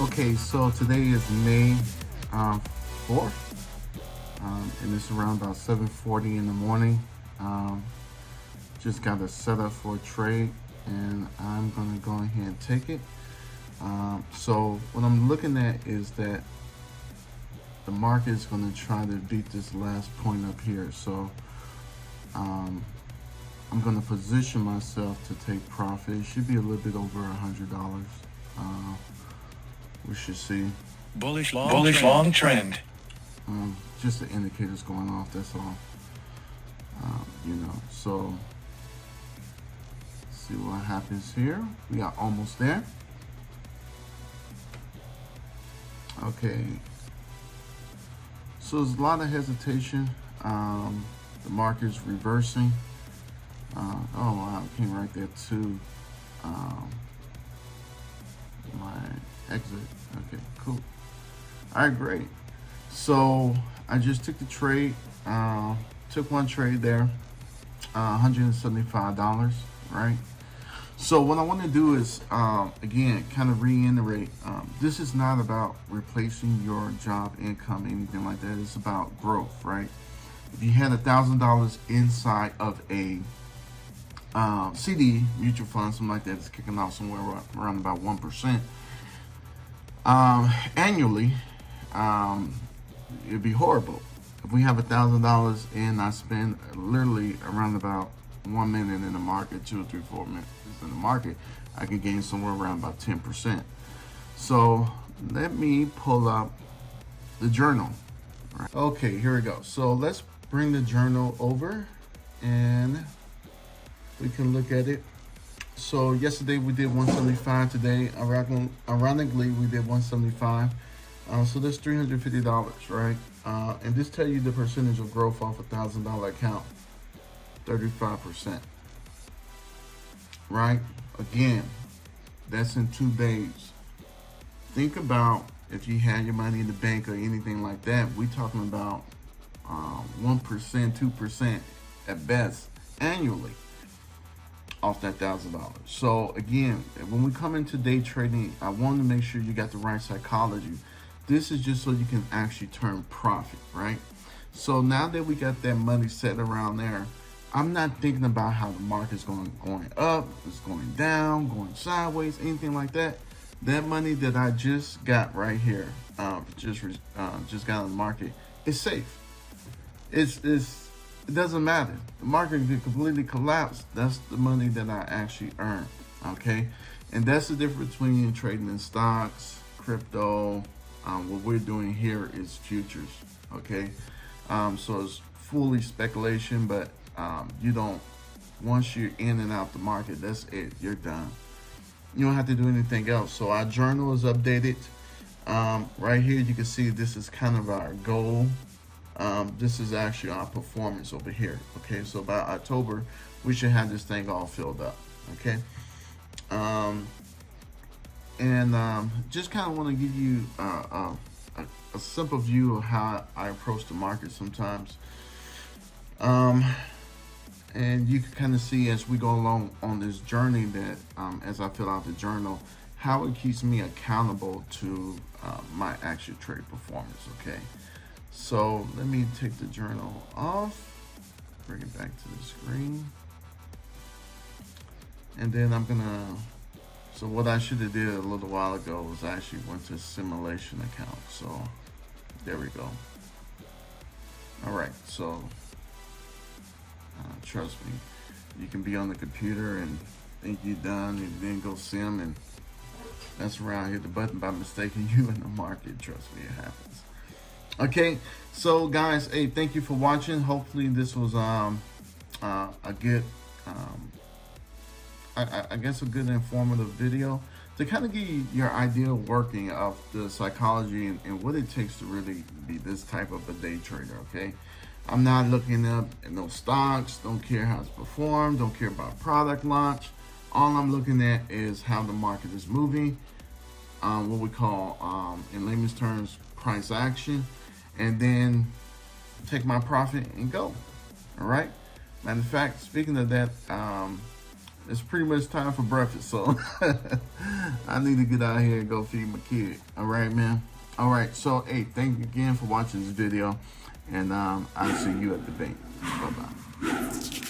Okay, so today is May 4th, and it's around about 7:40 in the morning. Just got a setup for a trade, and I'm gonna go ahead and take it. So what I'm looking at is that the market is gonna try to beat this last point up here. So I'm gonna position myself to take profit. It should be a little bit over $100. We should see bullish long trend. Just the indicators going off, that's all. So see what happens here. We are almost there. Okay, so there's a lot of hesitation. The market's reversing. Oh wow, it came right there to my exit. Okay, cool. All right, great. So I just took the trade, took one trade there, $175, right? So what I want to do is, again, kind of reiterate, this is not about replacing your job income, anything like that. It's about growth, right? If you had $1,000 inside of a CD, mutual fund, something like that, it's kicking off somewhere around about 1%. Annually, it'd be horrible. If we have $1,000 and I spend literally around about 1 minute in the market, 2 or 3, 4 minutes in the market, I can gain somewhere around about 10%. So let me pull up the journal. Right. Okay, here we go. So let's bring the journal over and we can look at it. So yesterday we did 175. Today, ironically, we did 175. So that's $350, right? And this tell you the percentage of growth off a $1,000 account, 35%, right? Again, that's in 2 days. Think about if you had your money in the bank or anything like that. We talking about 1%, 2% at best annually off that $1,000. So again, when we come into day trading, I want to make sure you got the right psychology. This is just so you can actually turn profit, right? So now that we got that money set around there, I'm not thinking about how the market's going up, it's going down, going sideways, anything like that. That money that I just got right here, just got on the market, is safe. It doesn't matter. The market could completely collapse. That's the money that I actually earned, okay? And that's the difference between trading in stocks, crypto. What we're doing here is futures, okay? So it's fully speculation, but you don't, once you're in and out the market, that's it, you're done. You don't have to do anything else. So our journal is updated. Right here, you can see this is kind of our goal. This is actually our performance over here. Okay, so by October, we should have this thing all filled up. Okay, just kind of want to give you a simple view of how I approach the market sometimes. And you can kind of see as we go along on this journey that as I fill out the journal, how it keeps me accountable to my actual trade performance. Okay. So let me take the journal off, bring it back to the screen. And then I'm gonna, so what I should have did a little while ago was I actually went to simulation account. So there we go. All right, so trust me, you can be on the computer and think you're done and then go sim and mess around, hit the button by mistake and you in the market. Trust me, it happens. Okay, so guys, hey, thank you for watching. Hopefully this was a good, I guess a good informative video to kind of give you your idea of working of the psychology and what it takes to really be this type of a day trader. Okay, I'm not looking up at no stocks, don't care how it's performed, don't care about product launch. All I'm looking at is how the market is moving, what we call in layman's terms price action, and then take my profit and go. All right, matter of fact, speaking of that, it's pretty much time for breakfast, so I need to get out here and go feed my kid. All right, man. All right, so hey, thank you again for watching this video, and I'll see you at the bank. Bye bye.